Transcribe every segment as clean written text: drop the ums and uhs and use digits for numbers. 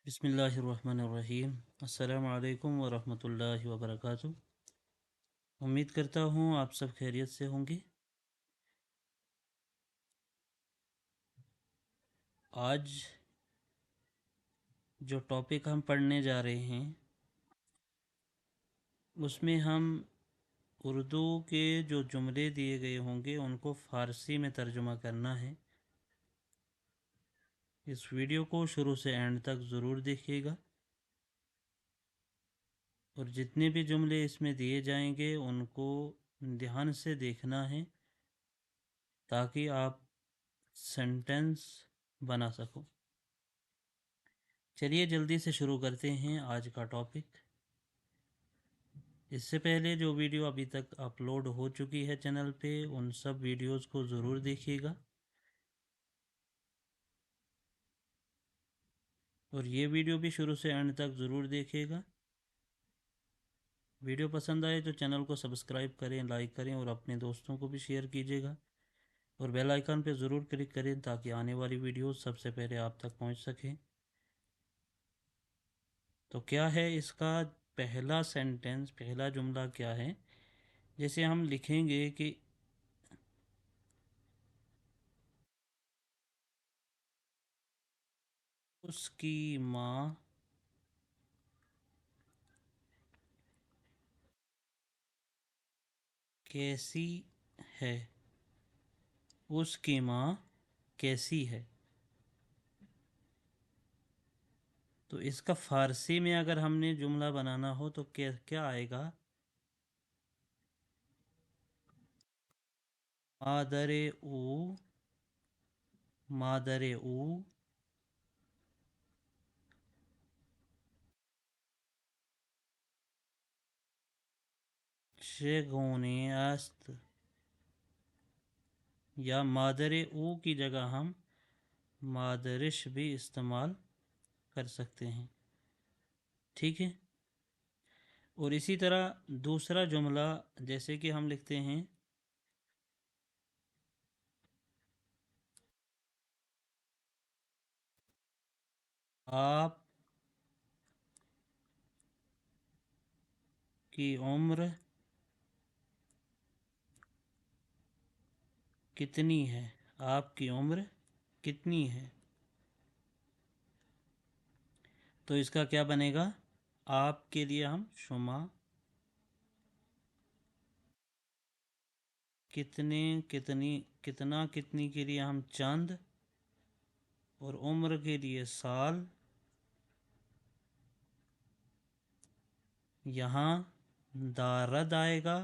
بسم اللہ الرحمن الرحیم۔ السلام علیکم ورحمۃ اللہ وبرکاتہ۔ امید کرتا ہوں آپ سب خیریت سے ہوں گے۔ آج جو ٹاپک ہم پڑھنے جا رہے ہیں اس میں ہم اردو کے جو جملے دیے گئے ہوں گے ان کو فارسی میں ترجمہ کرنا ہے۔ اس ویڈیو کو شروع سے اینڈ تک ضرور دیکھیے گا، اور جتنے بھی جملے اس میں دیے جائیں گے ان کو دھیان سے دیکھنا ہے تاکہ آپ سینٹنس بنا سکو۔ چلیے جلدی سے شروع کرتے ہیں آج کا ٹاپک۔ اس سے پہلے جو ویڈیو ابھی تک اپلوڈ ہو چکی ہے چینل پہ ان سب ویڈیوز کو ضرور دیکھیے گا، اور یہ ویڈیو بھی شروع سے اینڈ تک ضرور دیکھیے گا۔ ویڈیو پسند آئے تو چینل کو سبسکرائب کریں، لائک کریں، اور اپنے دوستوں کو بھی شیئر کیجیے گا، اور بیل آئیکن پہ ضرور کلک کریں تاکہ آنے والی ویڈیوز سب سے پہلے آپ تک پہنچ سکیں۔ تو کیا ہے اس کا پہلا سینٹنس، پہلا جملہ کیا ہے؟ جیسے ہم لکھیں گے کہ اس کی ماں کیسی ہے، اس کی ماں کیسی ہے۔ تو اس کا فارسی میں اگر ہم نے جملہ بنانا ہو تو کیا آئے گا؟ مادر او چگونه است، یا مادر او کی جگہ ہم مادرش بھی استعمال کر سکتے ہیں، ٹھیک ہے۔ اور اسی طرح دوسرا جملہ جیسے کہ ہم لکھتے ہیں آپ کی عمر کتنی ہے، آپ کی عمر کتنی ہے۔ تو اس کا کیا بنے گا؟ آپ کے لیے ہم شما، کتنے کتنی، کتنا کتنی کے لیے ہم چند، اور عمر کے لیے سال۔ یہاں دارد آئے گا،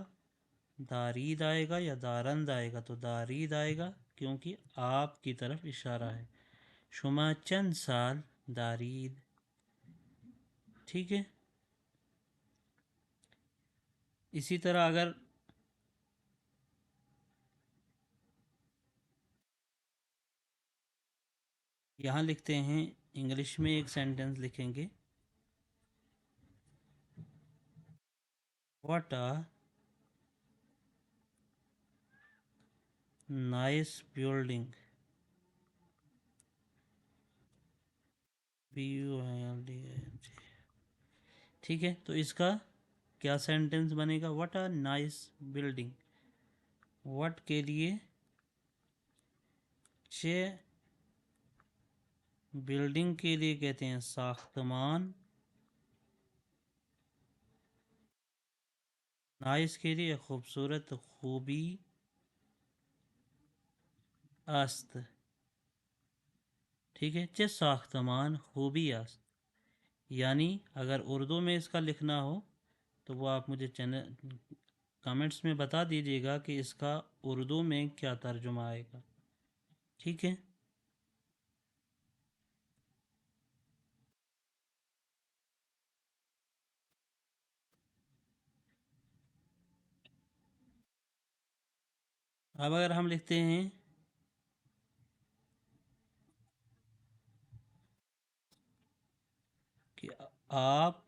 دارید آئے گا یا دارند آئے گا؟ تو دارید آئے گا کیونکہ آپ کی طرف اشارہ ہے۔ شما چند سال دارید، ٹھیک ہے۔ اسی طرح اگر یہاں لکھتے ہیں، انگلش میں ایک سینٹنس لکھیں گے، واٹ آ نائس بلڈنگ، ٹھیک ہے۔ تو اس کا کیا سینٹنس بنے گا؟ What a nice building, what کے لیے چھ، بلڈنگ کے لیے کہتے ہیں ساختمان، نائس کے لیے خوبصورت، خوبی است، ٹھیک ہے۔ چھ ساختمان خوبی است، یعنی اگر اردو میں اس کا لکھنا ہو تو وہ آپ مجھے کمنٹس میں بتا دیجیے گا کہ اس کا اردو میں کیا ترجمہ آئے گا، ٹھیک ہے۔ اب اگر ہم لکھتے ہیں کہ آپ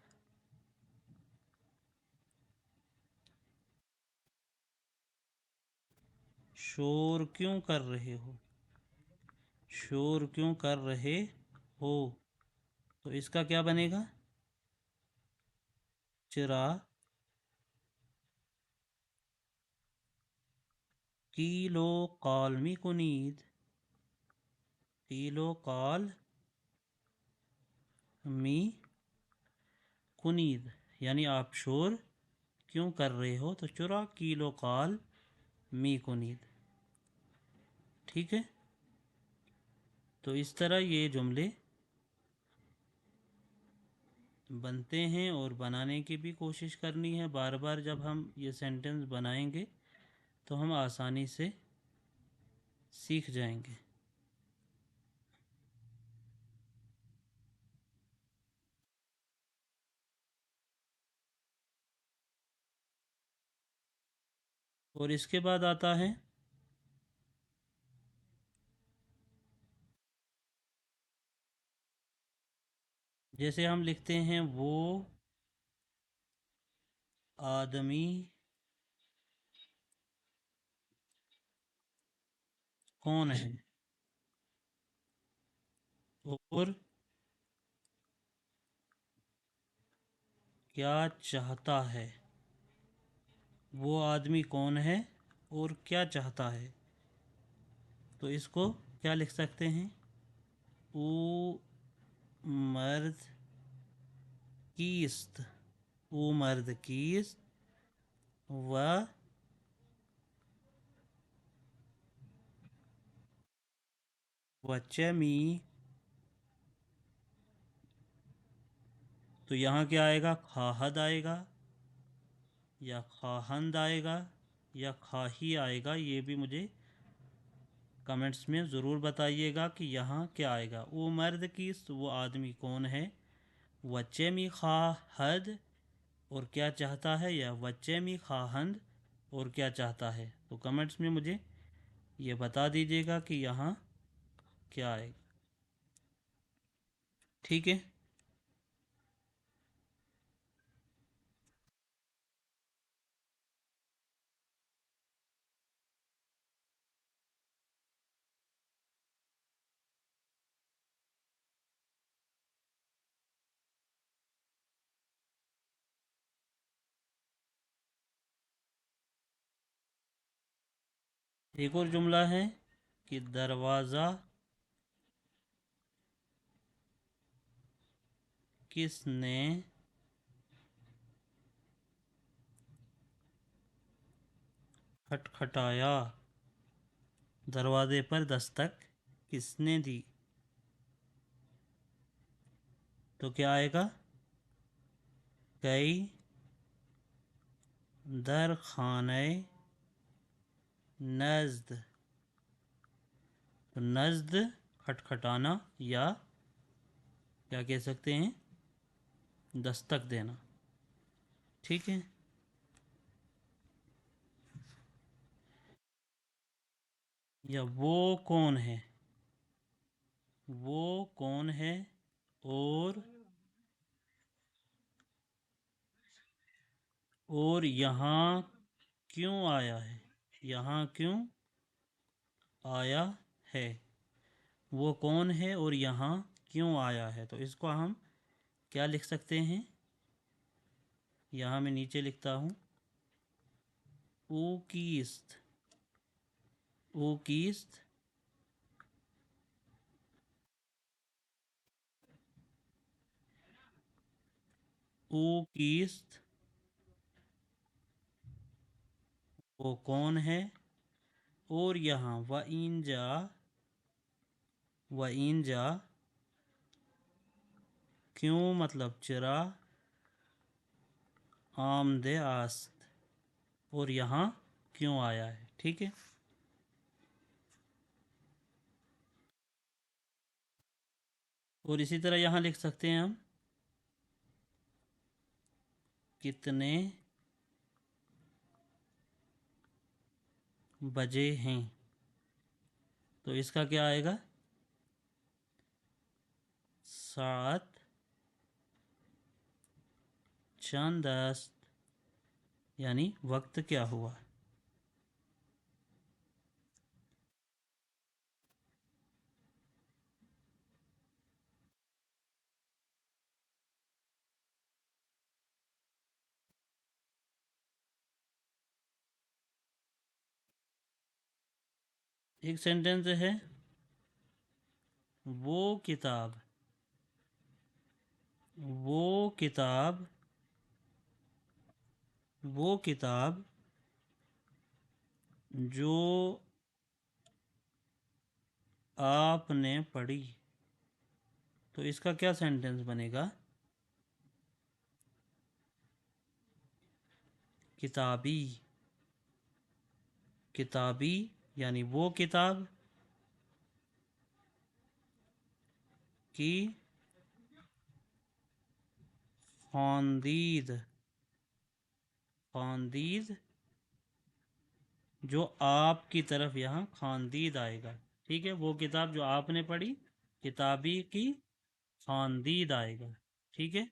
شور کیوں کر رہے ہو، شور کیوں کر رہے ہو، تو اس کا کیا بنے گا؟ چرا کیلو قالمی کنید، کیلو قال می کنید، یعنی آپ شور کیوں کر رہے ہو؟ تو چرا کیلو قال می کنید. ٹھیک ہے، تو اس طرح یہ جملے بنتے ہیں، اور بنانے کی بھی کوشش کرنی ہے بار بار. جب ہم یہ سینٹنس بنائیں گے تو ہم آسانی سے سیکھ جائیں گے. اور اس کے بعد آتا ہے جیسے ہم لکھتے ہیں وہ آدمی کون ہے، اور کیا چاہتا ہے. وہ آدمی کون ہے اور کیا چاہتا ہے، تو اس کو کیا لکھ سکتے ہیں؟ او مرد کیست، او مرد کیست و چمی. تو یہاں کیا آئے گا؟ خواہد آئے گا، یا خواہند آئے گا، یا خواہی آئے گا. یہ بھی مجھے کمنٹس میں ضرور بتائیے گا کہ یہاں کیا آئے گا. او مرد کیست، وہ آدمی کون ہے، وچے می خواہد اور کیا چاہتا ہے، یا وچے می خواہند اور کیا چاہتا ہے. تو کمنٹس میں مجھے یہ بتا دیجیے گا کہ یہاں کیا آئے گا. ٹھیک ہے، ایک اور جملہ ہے کہ دروازہ کس نے کھٹکھٹایا، دروازے پر دستک کس نے دی. تو کیا آئے گا؟ کئی در خانہ نزد. تو نزد کھٹکھٹانا، یا کیا کہہ سکتے ہیں، دستک دینا. ٹھیک ہے، یا وہ کون ہے، وہ کون ہے اور یہاں کیوں آیا ہے، یہاں کیوں آیا ہے. وہ کون ہے اور یہاں کیوں آیا ہے. تو اس کو ہم کیا لکھ سکتے ہیں؟ یہاں میں نیچے لکھتا ہوں او کیست، او کیست او کیست وہ کون ہے، اور یہاں و این جا کیوں مطلب چرا آمد است، اور یہاں کیوں آیا ہے. ٹھیک ہے، اور اسی طرح یہاں لکھ سکتے ہیں ہم کتنے بجے ہیں. تو اس کا کیا آئے گا؟ ساعت چند است، یعنی وقت کیا ہوا. ایک سینٹنس ہے وہ کتاب وہ کتاب وہ کتاب جو آپ نے پڑھی. تو اس کا کیا سینٹنس بنے گا؟ کتابی. کتابی یعنی وہ کتاب کی خواندید جو آپ کی طرف یہاں خواندید آئے گا. ٹھیک ہے، وہ کتاب جو آپ نے پڑھی کتابی کی خواندید آئے گا. ٹھیک ہے.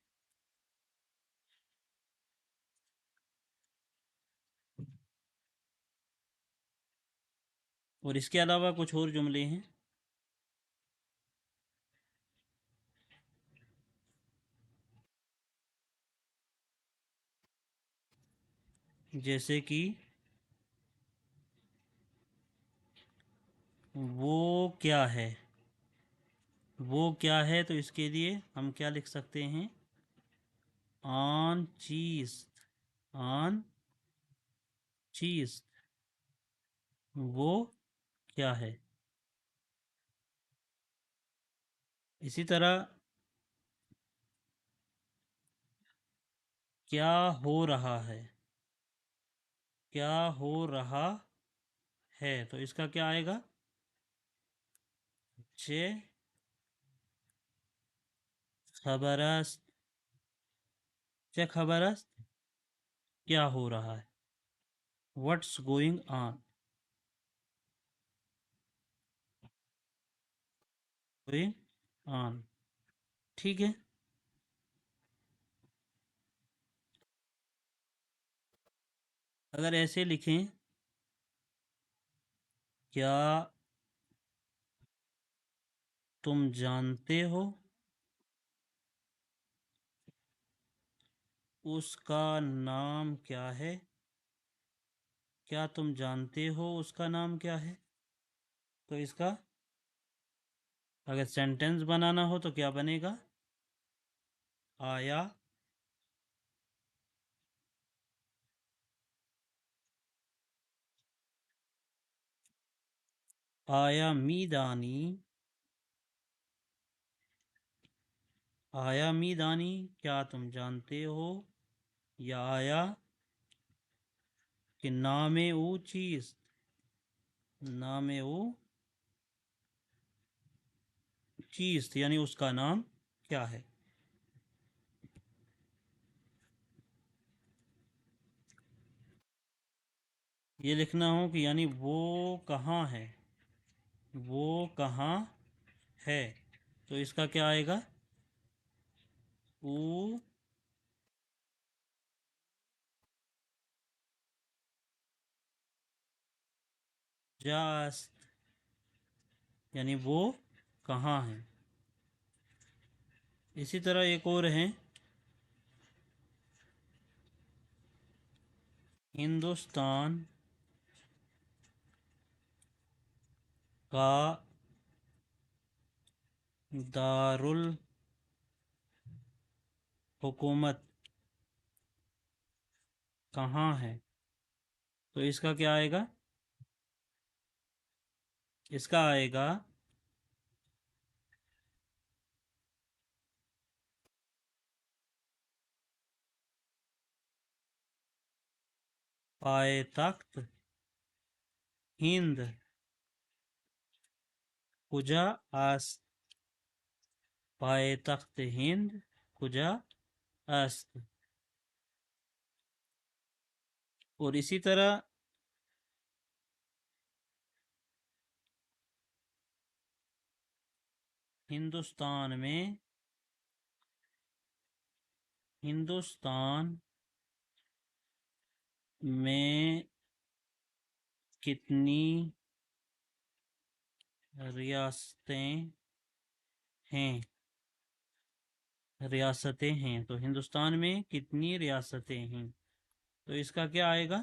اور اس کے علاوہ کچھ اور جملے ہیں. جیسے کہ وہ کیا ہے. وہ کیا ہے تو اس کے لیے ہم کیا لکھ سکتے ہیں؟ آن چیز. آن چیز وہ کیا ہے. اسی طرح کیا ہو رہا ہے. کیا ہو رہا ہے تو اس کا کیا آئے گا؟ چه خبر است. چه خبر است کیا ہو رہا ہے. What's going on. going on. ٹھیک ہے. اگر ایسے لکھیں کیا تم جانتے ہو اس کا نام کیا ہے. کیا تم جانتے ہو اس کا نام کیا ہے. تو اس کا اگر سینٹنس بنانا ہو تو کیا بنے گا؟ آیا آیا میدانی. آیا میدانی کیا تم جانتے ہو، یا آیا کہ نام او چیز. نام او چیز یعنی اس کا نام کیا ہے. یہ لکھنا ہو کہ یعنی وہ کہاں ہے. وہ کہاں ہے تو اس کا کیا آئے گا؟ او جاست یعنی وہ کہاں ہے. اسی طرح ایک اور ہے ہندوستان کا دارالحکومت کہاں ہے تو اس کا کیا آئے گا؟ اس کا آئے گا پائے تخت ہند کجا است. پائے تخت ہند کجا است. اور اسی طرح ہندوستان میں کتنی ریاستیں ہیں. تو ہندوستان میں کتنی ریاستیں ہیں تو اس کا کیا آئے گا؟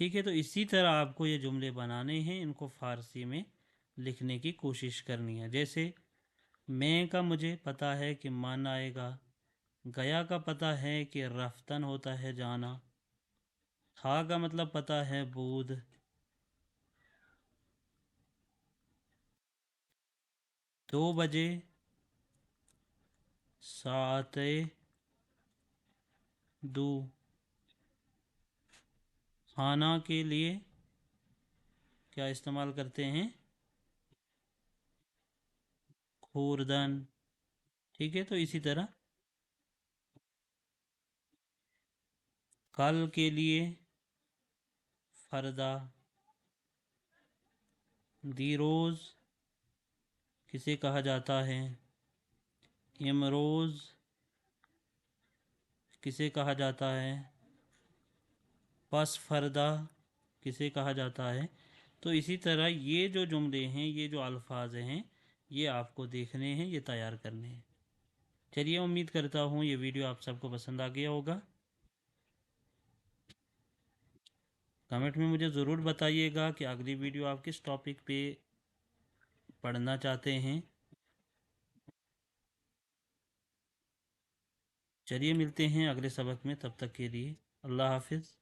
ٹھیک ہے، تو اسی طرح آپ کو یہ جملے بنانے ہیں، ان کو فارسی میں لکھنے کی کوشش کرنی ہے۔ جیسے میں کا مجھے پتہ ہے کہ من آئے گا، گیا کا پتہ ہے کہ رفتن ہوتا ہے جانا، تھا کا مطلب پتہ ہے بود، 2 بجے ساعت دو، کھانا کے لیے کیا استعمال کرتے ہیں؟ خوردن۔ ٹھیک ہے، تو اسی طرح کل کے لیے فردا، دیروز کسے کہا جاتا ہے؟ امروز کسے کہا جاتا ہے؟ پس فردا کسے کہا جاتا ہے؟ تو اسی طرح یہ جو جملے ہیں، یہ جو الفاظ ہیں، یہ آپ کو دیکھنے ہیں، یہ تیار کرنے ہیں۔ چلیے، امید کرتا ہوں یہ ویڈیو آپ سب کو پسند آ گیا ہوگا۔ کمنٹ میں مجھے ضرور بتائیے گا کہ اگلی ویڈیو آپ کس ٹاپک پہ پڑھنا چاہتے ہیں۔ چلیے، ملتے ہیں اگلے سبق میں، تب تک کے لیے اللہ حافظ۔